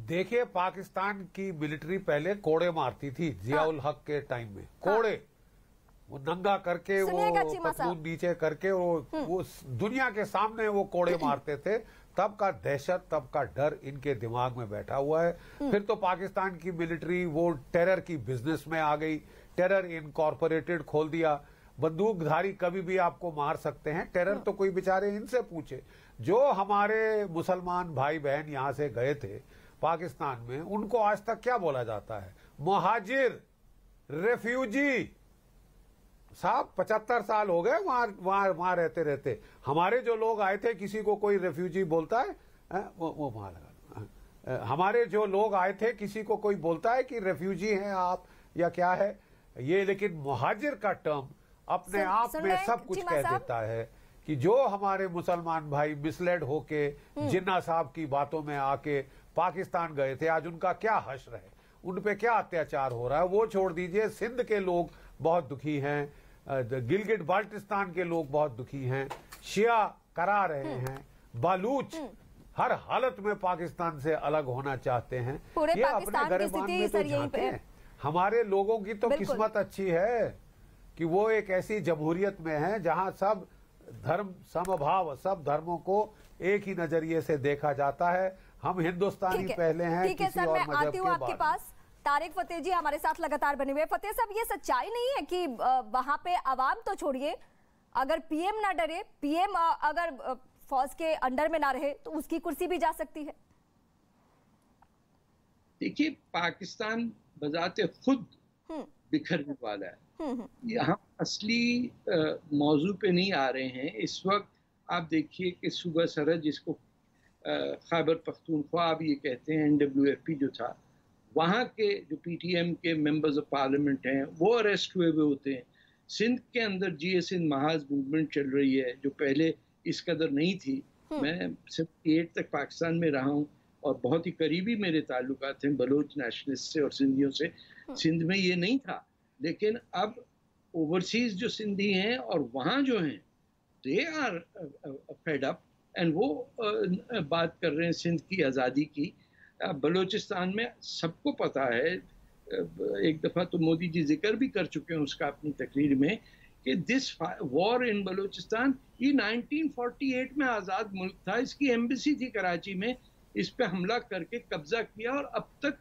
देखिए, पाकिस्तान की मिलिट्री पहले कोड़े मारती थी जियाउल हक के टाइम में। कोड़े वो नंगा करके, वो पतलून नीचे करके, वो दुनिया के सामने वो कोड़े मारते थे। तब का दहशत, तब का डर इनके दिमाग में बैठा हुआ है। फिर तो पाकिस्तान की मिलिट्री वो टेरर की बिजनेस में आ गई, टेरर इनकॉर्पोरेटेड खोल दिया। बंदूकधारी कभी भी आपको मार सकते हैं। टेरर तो कोई बेचारे इनसे पूछे। जो हमारे मुसलमान भाई बहन यहां से गए थे पाकिस्तान में, उनको आज तक क्या बोला जाता है? मुहाजिर, रेफ्यूजी। साहब 75 साल हो गए वहां रहते रहते। हमारे जो लोग आए थे, किसी को कोई रेफ्यूजी बोलता है? वो वहां लगा। हमारे जो लोग आए थे, किसी को कोई बोलता है कि रेफ्यूजी हैं आप या क्या है ये? लेकिन मुहाजिर का टर्म अपने आप में सब कुछ कह देता है कि जो हमारे मुसलमान भाई मिसलेड होके जिन्ना साहब की बातों में आके पाकिस्तान गए थे, आज उनका क्या हश्र है, उन पे क्या अत्याचार हो रहा है, वो छोड़ दीजिए। सिंध के लोग बहुत दुखी हैं, गिलगिट बाल्टिस्तान के लोग बहुत दुखी हैं, शिया करा रहे हैं, बालूच हर हालत में पाकिस्तान से अलग होना चाहते हैं। ये अपने गरिबान में तो झांकते हैं। हमारे लोगों की तो किस्मत अच्छी है कि वो एक ऐसी जमहूरियत में है जहां सब धर्म समभाव, सब धर्मों को एक ही नजरिए से देखा जाता है। हम हिंदुस्तानी पहले हैं, ठीक है सर, मैं आती हूँ आपके पास। तारिक फतेह जी हमारे साथ लगातार बने हुए। फतेह साहब, ये सच्चाई नहीं है कि वहां पे आवाम तो छोड़िए, अगर पीएम ना डरे, पीएम अगर फौज के अंडर में ना रहे तो उसकी कुर्सी भी जा सकती है? देखिए, पाकिस्तान बजाते खुद बिखरने वाला है। यहाँ असली मौजू पे नहीं आ रहे हैं इस वक्त। आप देखिए कि सूबा सरहद, जिसको खैबर पख्तूनख्वा अब ये कहते हैं, NWFP जो था, वहाँ के जो PTM के मेंबर्स ऑफ पार्लियामेंट हैं वो अरेस्ट हुए होते हैं। सिंध के अंदर GA सिंध महाज मूवमेंट चल रही है जो पहले इस कदर नहीं थी। मैं 78 तक पाकिस्तान में रहा हूँ और बहुत ही करीबी मेरे ताल्लुकात हैं बलोच नेशनलिस्ट से और सिंधियों से। सिंध में ये नहीं था, लेकिन अब ओवरसीज जो सिंधी हैं और वहाँ जो हैं, they are fed up and वो बात कर रहे हैं सिंध की आज़ादी की। बलूचिस्तान में सबको पता है, एक दफ़ा तो मोदी जी जिक्र भी कर चुके हैं उसका अपनी तकरीर में, कि दिस वॉर इन बलूचिस्तान ये 1948 में आज़ाद मुल्क था, इसकी एम्बेसी थी कराची में, इस पे हमला करके कब्जा किया और अब तक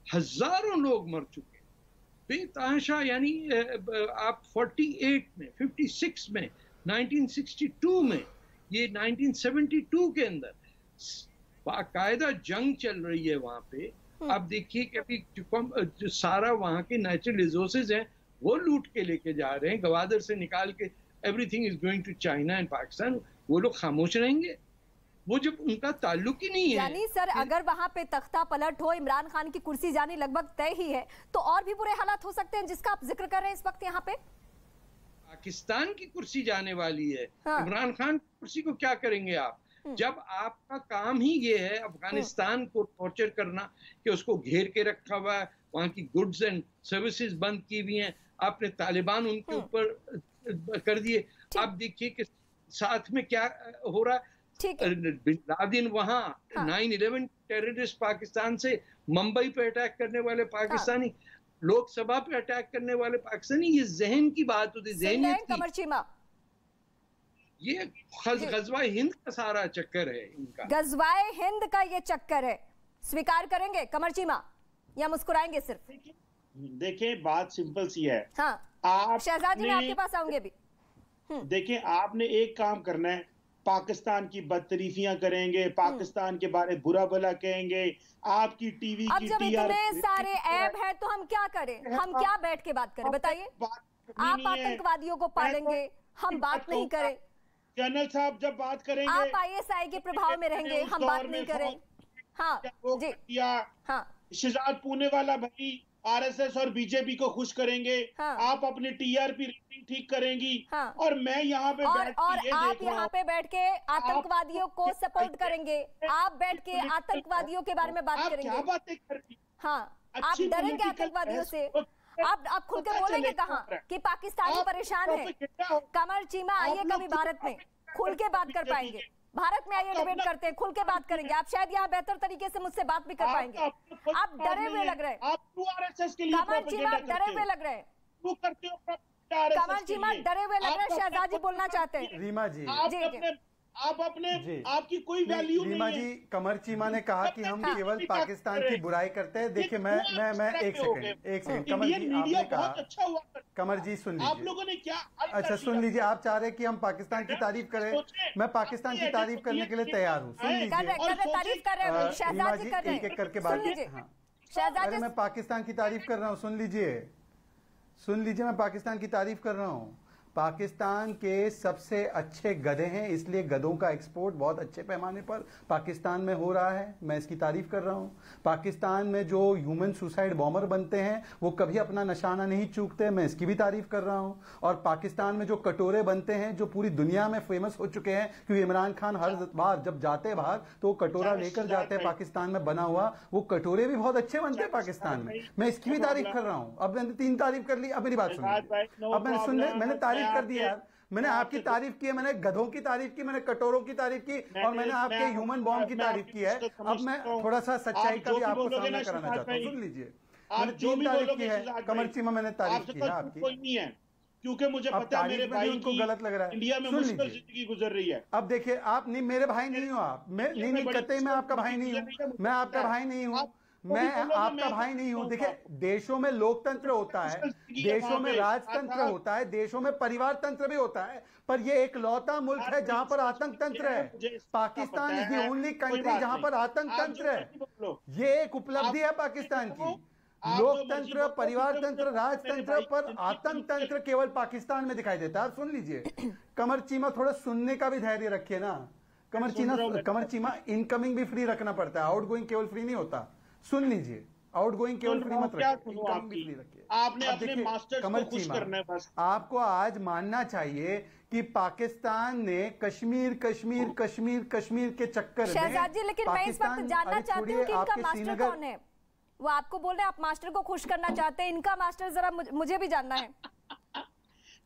हजारों लोग मर चुके हैं बेतहाशा। यानी आप 48 में, 56 में, 1962 में, ये 1972 के अंदर बाकायदा जंग चल रही है वहां पे। अब देखिए कि अभी जो सारा वहां के नेचुरल रिसोर्सेज हैं वो लूट के लेके जा रहे हैं, गवादर से निकाल के। Everything is going to China and Pakistan. वो लोग खामोश रहेंगे? वो जब उनका ताल्लुक ही नहीं है। यानी सर, अगर वहां पे तख्ता पलट हो, इमरान खान की कुर्सी जानी लगभग तय ही है, तो और भी बुरे हालात हो सकते हैं जिसका आप जिक्र कर रहे हैं इस वक्त यहाँ पे? पाकिस्तान की कुर्सी जाने वाली है। इमरान खान की कुर्सी को क्या करेंगे आप? जब आपका काम ही ये है अफगानिस्तान को टॉर्चर करना, कि उसको घेर के रखा हुआ है, वहाँ की गुड्स एंड सर्विसेज बंद की हुई हैं, आपने तालिबान उनके ऊपर कर दिए। अब देखिए कि साथ में क्या हो रहा है। बिन लादेन वहाँ 9/11 टेररिस्ट पाकिस्तान से, मुंबई पे अटैक करने वाले पाकिस्तानी, लोकसभा पे अटैक करने वाले पाकिस्तानी। ये जहन की बात होती, जहनियत की। ये गज़वाए हिंद का सारा चक्कर है इनका। गज़वाए हिंद का ये चक्कर है। स्वीकार करेंगे कमर चीमा या मुस्कुराएंगे सिर्फ? देखें, बात सिंपल सी है। हाँ, आप शहजादी, मैं आपके पास आऊंगे भी। देखें, आपने एक काम करना है, पाकिस्तान की बदतरीफियां करेंगे, पाकिस्तान के बारे बुरा भला कहेंगे, आपकी टीवी अब जब इतने सारे ऐब हैं तो हम क्या करें? हम क्या बैठ के बात करें, बताइए? आप आतंकवादियों को पालेंगे, हम बात नहीं करें। जनरल साहब जब बात करेंगे, आप ISI के प्रभाव में रहेंगे, हम बात नहीं करें। हाँ जी, हाँ, शहजाद पूने वाला भाई RSS और बीजेपी को खुश करेंगे। हाँ। आप अपनी TRP रेटिंग ठीक करेंगी। हाँ। और मैं यहाँ पे बैठ के और आप यहाँ पे बैठ के आतंकवादियों को सपोर्ट करेंगे। आप बैठ के आतंकवादियों के बारे में बात करेंगे। क्या बातें करती? हाँ, आप डरेंगे आतंकवादियों से? आप खुल के बोलेंगे कहाँ कि पाकिस्तानी परेशान है? कमर चीमा आइए कभी भारत में, खुल के बात कर पाएंगे। भारत में आइए डिबेट करते हैं, खुल के बात करेंगे। आप शायद यहाँ बेहतर तरीके से मुझसे बात भी कर पाएंगे। आप डरे हुए लग रहे हैं, आप आरएसएस के लिए कमल चीमा डरे हुए लग रहे हैं, करते हो कमल चीमा डरे हुए लग रहे हैं। शहजाद जी बोलना चाहते हैं। रीमा जी, आपकी कोई वैल्यू नहीं है। रीमा जी, कमर चीमा ने कहा कि हम केवल पाकिस्तान की बुराई करते हैं। देखिए मैं एक सेकंड कमर जी, आपने कहा, अच्छा हुआ कमर जी सुन लीजिए, आप लोगों ने क्या अच्छा सुन लीजिए, आप चाह रहे हैं कि हम पाकिस्तान की तारीफ करें, मैं पाकिस्तान की तारीफ करने के लिए तैयार हूँ। सुन लीजिए, तारीफ कर रहे हैं शहजाद जी, कर रहे हैं, एक एक करके बात। हाँ, अरे मैं पाकिस्तान की तारीफ कर रहा हूँ, सुन लीजिए, मैं पाकिस्तान की तारीफ कर रहा हूँ। पाकिस्तान के सबसे अच्छे गधे हैं, इसलिए गधों का एक्सपोर्ट बहुत अच्छे पैमाने पर पाकिस्तान में हो रहा है, मैं इसकी तारीफ कर रहा हूँ। पाकिस्तान में जो ह्यूमन सुसाइड बॉम्बर बनते हैं वो कभी अपना निशाना नहीं चूकते, मैं इसकी भी तारीफ कर रहा हूँ। और पाकिस्तान में जो कटोरे बनते हैं जो पूरी दुनिया में फेमस हो चुके हैं, क्योंकि इमरान खान हर बार जब जाते हैं बाहर तो वो कटोरा लेकर जाते हैं पाकिस्तान में बना हुआ, वो कटोरे भी बहुत अच्छे बनते हैं पाकिस्तान में, मैं इसकी भी तारीफ कर रहा हूँ। अब मैंने 3 तारीफ कर ली, अब मेरी बात सुनिए। अब मैंने तारीफ कर दी यार, मैंने आपकी तारीफ की है, मैंने गधों की तारीफ की, मैंने कटोरों की तारीफ की, और मैंने आपके ह्यूमन बॉम्ब की तारीफ की है। अब मैं थोड़ा सा सच्चाई का भी आपको सामना कराना चाहता हूँ, सुन लीजिए। मैंने 3 तारीफ की है, कमर चीमा मैंने तारीफ की है आपकी, क्योंकि मुझे पता है मेरे भाई उनको गलत लग रहा है, इंडिया में मुश्किल जिंदगी गुजर रही है। अब देखिए, आप नहीं, मेरे भाई नहीं हो आप, मैं नहीं कतई मैं आपका भाई नहीं हूँ, मैं आपका भाई नहीं हूँ, मैं आपका भाई नहीं हूं। देखिए, देशों में लोकतंत्र होता है, देशों में राजतंत्र होता है, देशों में परिवार तंत्र भी होता है, पर ये एक लौता मुल्क है जहां पर आतंक तंत्र है। Pakistan is the only country जहां पर आतंक तंत्र है। ये एक उपलब्धि है पाकिस्तान की। लोकतंत्र, परिवार तंत्र, राजतंत्र पर आतंक तंत्र केवल पाकिस्तान में दिखाई देता है। आप सुन लीजिए, कमर चीमा थोड़ा सुनने का भी धैर्य रखिए ना। कमर चीमा इनकमिंग भी फ्री रखना पड़ता है, आउटगोइंग केवल फ्री नहीं होता। सुन लीजिए, आउटगोइंग केवल फ्री मत रखिए, इनकमिंग भी फ्री रखिए। आपने अपने मास्टर्स को खुश करना है बस। आपको आज मानना चाहिए कि पाकिस्तान ने कश्मीर के चक्कर में, शहजाद जी, लेकिन मैं इस वक्त जानना चाहती हूँ कि इनका मास्टर कौन है। वो आपको बोल रहे हैं आप मास्टर को खुश करना चाहते हैं, इनका मास्टर जरा मुझे भी जानना है।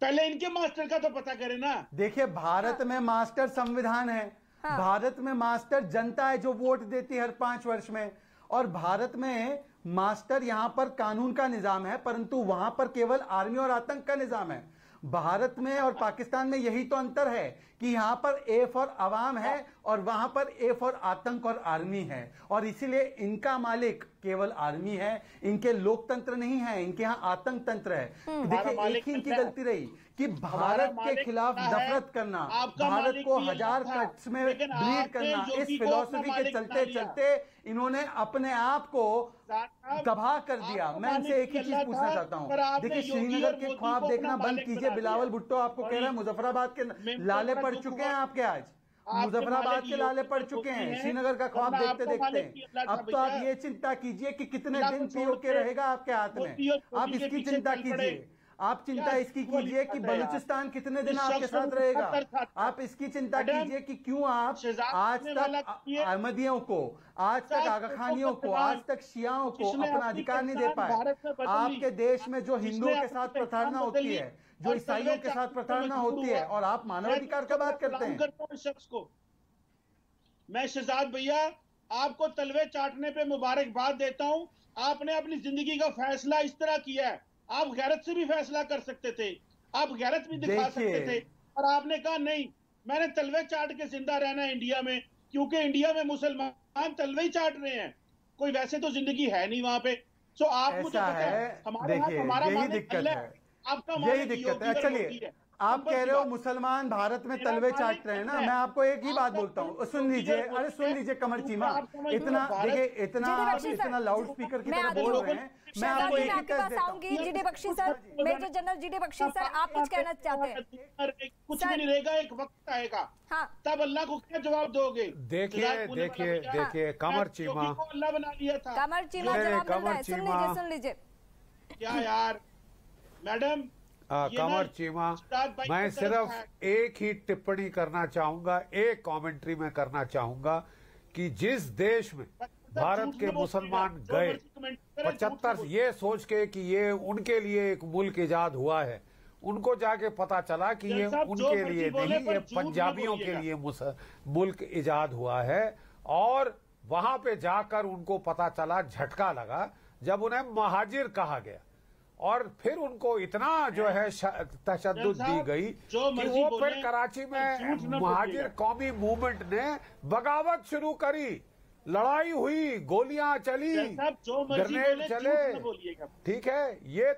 पहले इनके मास्टर का तो पता करें ना। देखिए, भारत में मास्टर संविधान है, भारत में मास्टर जनता है जो वोट देती है हर 5 वर्ष में, और भारत में मास्टर यहां पर कानून का निजाम है, परंतु वहां पर केवल आर्मी और आतंक का निजाम है। भारत में और पाकिस्तान में यही तो अंतर है कि यहां पर ए फॉर अवाम है और वहां पर ए फॉर आतंक और आर्मी है, और इसीलिए इनका मालिक केवल आर्मी है, इनके लोकतंत्र नहीं है, इनके यहाँ आतंक तंत्र है। देखिए, एक ही इनकी गलती रही कि भारत के खिलाफ नफरत करना, भारत को 1000 कट्स में ब्लीड करना, इस फिलॉसफी के चलते चलते इन्होंने अपने आप को तबाह कर दिया। मैं इनसे एक ही चीज पूछना चाहता हूँ, देखिए, श्रीनगर के ख्वाब देखना बंद कीजिए। बिलावल भुट्टो आपको कह रहा है मुजफ्फराबाद के लाले पड़ चुके हैं आपके, आज मुजफ्फराबाद के लाले पड़ चुके हैं श्रीनगर का ख्वाब देखते देखते। अब तो आप ये चिंता कीजिए कि कितने दिन पीओके रहेगा आपके हाथ में, आप इसकी चिंता कीजिए। आप चिंता इसकी कीजिए कि बलूचिस्तान कितने दिन आपके साथ रहेगा। आप इसकी चिंता कीजिए कि क्यों आप आज तक अहमदियों को, आज तक आगा खानियों को, आज तक शियाओं को अपना अधिकार नहीं दे पाए। आपके देश में जो हिंदुओं के साथ प्रताड़ना होती है, जो ईसाइयों के साथ प्रताड़ना होती है, और आप मानवाधिकार का बात करते हैं। शख्स को मैं शहजाद भैया आपको तलवे चाटने पे मुबारकबाद देता हूं। आपने अपनी जिंदगी का फैसला इस तरह किया है। आप गैरत से भी फैसला कर सकते थे, आप गैरत भी दिखा सकते थे, और आपने कहा नहीं, मैंने तलवे चाट के जिंदा रहना है इंडिया में, क्योंकि इंडिया में मुसलमान तलवे ही चाट रहे हैं, कोई वैसे तो जिंदगी है नहीं वहां पे। सो आप मुझे पता है हमारा यही दिक्कत है, आपका यही दिक्कत है। चलिए, आप कह रहे हो मुसलमान भारत में तलवे चाट रहे हैं ना, मैं आपको एक ही बात बोलता हूँ, सुन लीजिए। अरे सुन लीजिए कमर चीमा, इतना देखिए, इतना लाउड स्पीकर की तरह बोल रहे हैं। मैं आपको एक आपके पास आऊंगी। GD Bakshi sir, major general GD Bakshi sir, आप कुछ कहना चाहते हैं? कुछ भी नहीं रहेगा, एक वक्त आएगा, तब अल्लाह को क्या जवाब दोगे? देखिए कमर चीमा, अल्लाह बना लिया था। कमर चीमा जवाब मिल रहा है, सुन लीजिए। क्या यार मैडम, कमर चीमा, मैं सिर्फ एक ही टिप्पणी करना चाहूंगा, एक कमेंट्री में करना चाहूंगा कि जिस देश में भारत के मुसलमान गए 75 ये सोच के कि ये उनके लिए एक मुल्क इजाद हुआ है, उनको जाके पता चला कि ये उनके लिए नहीं, ये पंजाबियों के लिए मुल्क इजाद हुआ है। और वहां पे जाकर उनको पता चला, झटका लगा जब उन्हें महाजिर कहा गया, और फिर उनको इतना जो है तशद्दुद दी गई कि वो फिर कराची में महाजिर कौमी मूवमेंट ने बगावत शुरू करी, लड़ाई हुई, गोलियां चली, ग्रेनेड चले। ठीक है, ये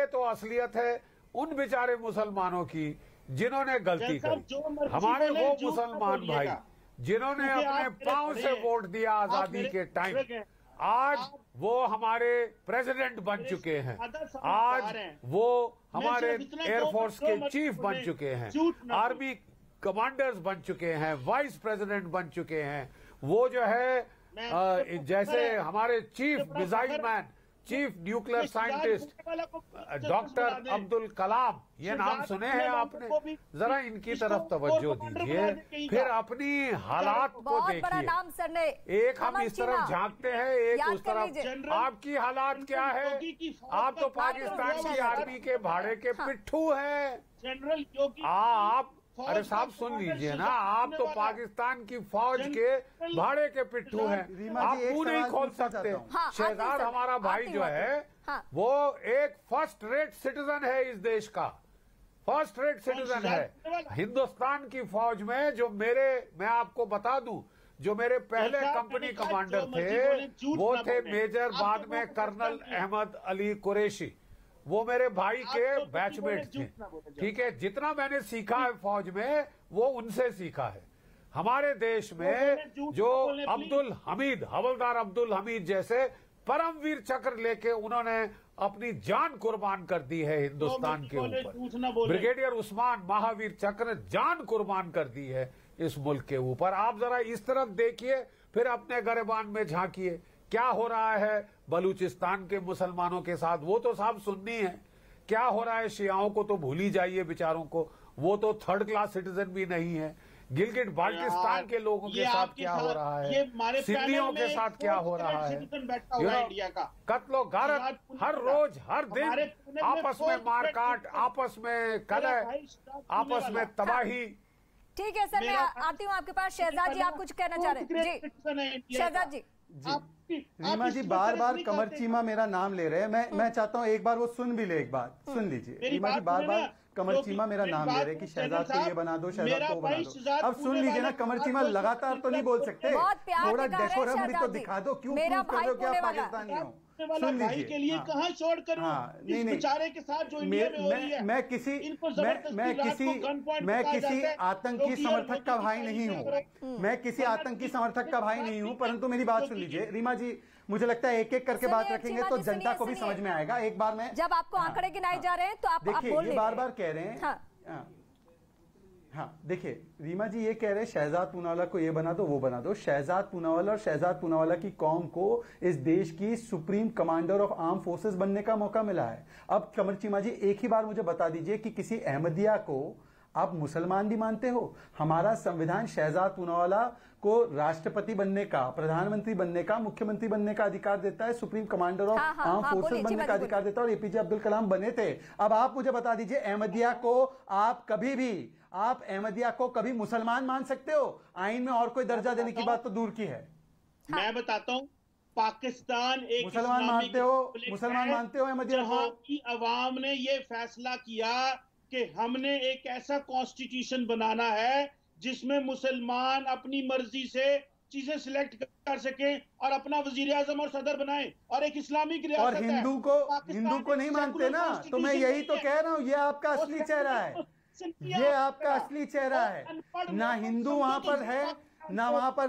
तो असलियत है उन बेचारे मुसलमानों की जिन्होंने गलती करी। हमारे वो मुसलमान भाई जिन्होंने अपने पांव से वोट दिया आजादी के टाइम, आज वो हमारे प्रेसिडेंट बन चुके हैं, आज वो हमारे एयरफोर्स के चीफ बन चुके हैं, आर्मी कमांडर्स बन चुके हैं, वाइस प्रेसिडेंट बन चुके हैं, वो जो है जैसे हमारे chief missile man, chief nuclear scientist doctor Abdul Kalam, ये नाम सुने हैं आपने? जरा इनकी तरफ तवज्जो दीजिए, फिर अपनी हालात को देखिए। एक हम इस तरफ झांकते हैं, एक उस तरफ। आपकी हालात क्या है? आप तो पाकिस्तान की आर्मी के भाड़े के पिट्ठू हैं। जनरल योगी आप, अरे साहब सुन लीजिए ना, आप तो पाकिस्तान की फौज के भाड़े के पिट्ठू हैं, आप मुंह नहीं खोल सकते। शहजाद हमारा भाई जो है वो एक फर्स्ट रेट सिटीजन है इस देश का, फर्स्ट रेट सिटीजन है। हिंदुस्तान की फौज में जो मैं आपको बता दूं, जो मेरे पहले कंपनी कमांडर थे वो थे मेजर, बाद में कर्नल अहमद अली कुरैशी, वो मेरे भाई के बैचमेट थे। ठीक है, जितना मैंने सीखा है फौज में वो उनसे सीखा है। हमारे देश में जो अब्दुल हमीद, हवलदार अब्दुल हमीद जैसे परमवीर चक्र लेके उन्होंने अपनी जान कुर्बान कर दी है हिंदुस्तान के ऊपर, ब्रिगेडियर उस्मान महावीर चक्र जान कुर्बान कर दी है इस मुल्क के ऊपर। आप जरा इस तरफ देखिए, फिर अपने गिरबान में झांकिए क्या हो रहा है बलूचिस्तान के मुसलमानों के साथ। वो तो साहब सुन्नी है, क्या हो रहा है शियाओं को तो भूल ही जाइए बेचारों को, वो तो थर्ड क्लास सिटीजन भी नहीं है। गिलगिट बाल्टिस्तान के लोगों के साथ क्या हो रहा है, सिंधियों के साथ क्या हो रहा है, कत्लो गारत हर रोज हर दिन, आपस में मारकाट, आपस में कलह, आपस में तबाही। ठीक है सर, मैं आती हूँ आपके पास। शहजाद जी आप कुछ कहना चाह रहे हैं? जी शहजाद जी। रीमा जी बार बार कमर चीमा मेरा नाम ले रहे हैं, मैं चाहता हूँ एक बार वो सुन भी ले, एक बात सुन लीजिए। रीमा जी बार बार कमर चीमा मेरा नाम ले रहे हैं कि शहजाद को ये बना दो, शहजाद को बना दो। अब सुन लीजिए ना, कमर चीमा लगातार तो नहीं बोल सकते, थोड़ा डेकोरम भी तो दिखा दो। क्यों प्रूव कर रहे हो कि आप पाकिस्तानी हो? सुन लीजिए के लिए कहाँ छोड़ कर इस बेचारे के साथ जो इंडिया में हो रही है। मैं किसी आतंकी समर्थक का भाई नहीं हूँ, मैं किसी आतंकी समर्थक का भाई नहीं हूँ, परंतु मेरी बात सुन लीजिए। रीमा जी मुझे लगता है एक एक करके बात रखेंगे तो जनता को भी समझ में आएगा। एक बार में जब आपको आंकड़े गिनाए जा रहे हैं तो आप देखिए, ये बार बार कह रहे हैं। हाँ देखिए, रीमा जी ये कह रहे हैं शहजाद पूनावाला को ये बना दो वो बना दो। शहजाद पूनावाला और शहजाद पूनावाला की कौम को इस देश की supreme commander of arm forces बनने का मौका मिला है। अब कमर चीमा जी एक ही बार मुझे बता दीजिए कि किसी अहमदिया को आप मुसलमान भी मानते हो? हमारा संविधान शहजाद पूनावाला को राष्ट्रपति बनने का, प्रधानमंत्री बनने का, मुख्यमंत्री बनने का अधिकार देता है, supreme commander of arm forces बनने का अधिकार देता है, और एपीजे अब्दुल कलाम बने थे। अब आप मुझे बता दीजिए, अहमदिया को आप अहमदिया को कभी मुसलमान मान सकते हो? आइन में और कोई दर्जा देने की बात तो दूर की है। मैं बताता हूँ, पाकिस्तान एक मुसलमान मानते हो अहमदिया को? की अवाम ने ये फैसला किया कि हमने एक ऐसा कॉन्स्टिट्यूशन बनाना है जिसमें मुसलमान अपनी मर्जी से चीजें सिलेक्ट कर सके और अपना वजीर आजम और सदर बनाए, और एक इस्लामिक रियासत और हिंदू को नहीं मानते ना, तो मैं यही तो कह रहा हूँ, ये आपका असली चेहरा है, ये आपका असली चेहरा है। ना हिंदू वहां पर है, ना वहां पर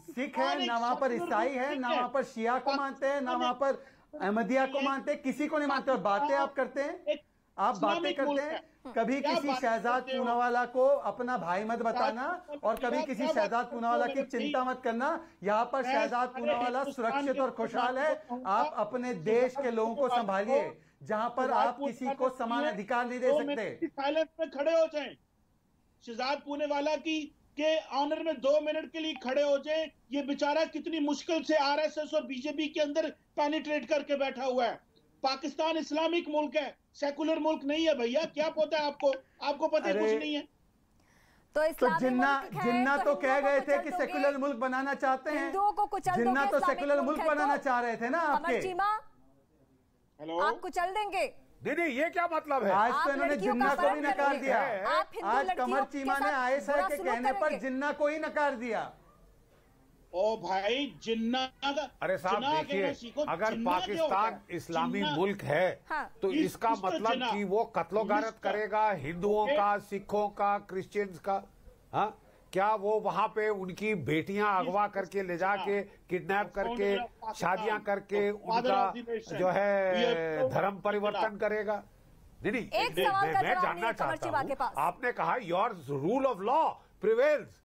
सिख है, ना वहां पर ईसाई है, ना वहां पर शिया को मानते हैं, ना वहां पर अहमदिया को मानते हैं, किसी को नहीं मानते। और बातें आप करते हैं, आप बातें करते हैं, कभी किसी शहजाद पूनावाला को अपना भाई मत बताना और कभी किसी शहजाद पूनावाला की चिंता मत करना। यहाँ पर शहजाद पूनावाला सुरक्षित और खुशहाल है। आप अपने देश के लोगों को संभालिए, जहां पर आप किसी को समान अधिकार नहीं दे सकते। साइलेंस में खड़े हो जाएं, शहजाद पूनावाला की के ऑनर में 2 मिनट के लिए खड़े हो जाएं। ये बेचारा कितनी मुश्किल से आरएसएस और बीजेपी के अंदर पेनिट्रेट करके बैठा हुआ है। पाकिस्तान इस्लामिक मुल्क है, सेकुलर मुल्क नहीं है भैया। क्या पता है आपको? आपको पता है कुछ नहीं है। तो जिन्ना तो कह गए थे कि सेकुलर मुल्क बनाना चाहते हैं, जिन्ना तो सेकुलर मुल्क बनाना चाह रहे थे ना आपके। हेलो, आप कुचल देंगे? नहीं, ये क्या मतलब है? आज तो इन्होंने जिन्ना को भी नकार दिया। आज कमर चीमा ने आईएसआई के कहने पर जिन्ना को ही नकार दिया। ओ भाई, जिन्ना का, अरे साहब देखिए, अगर पाकिस्तान इस्लामी मुल्क है तो इसका मतलब कि वो कत्लो गारत करेगा हिंदुओं का, सिखों का, क्रिश्चियंस का। हाँ, क्या वो वहां पे उनकी बेटियां अगवा करके ले जाके किडनैप करके शादियां करके उनका जो है धर्म परिवर्तन करेगा? नहीं, मैं जानना चाहता हूँ, आपने कहा your rule of law prevails,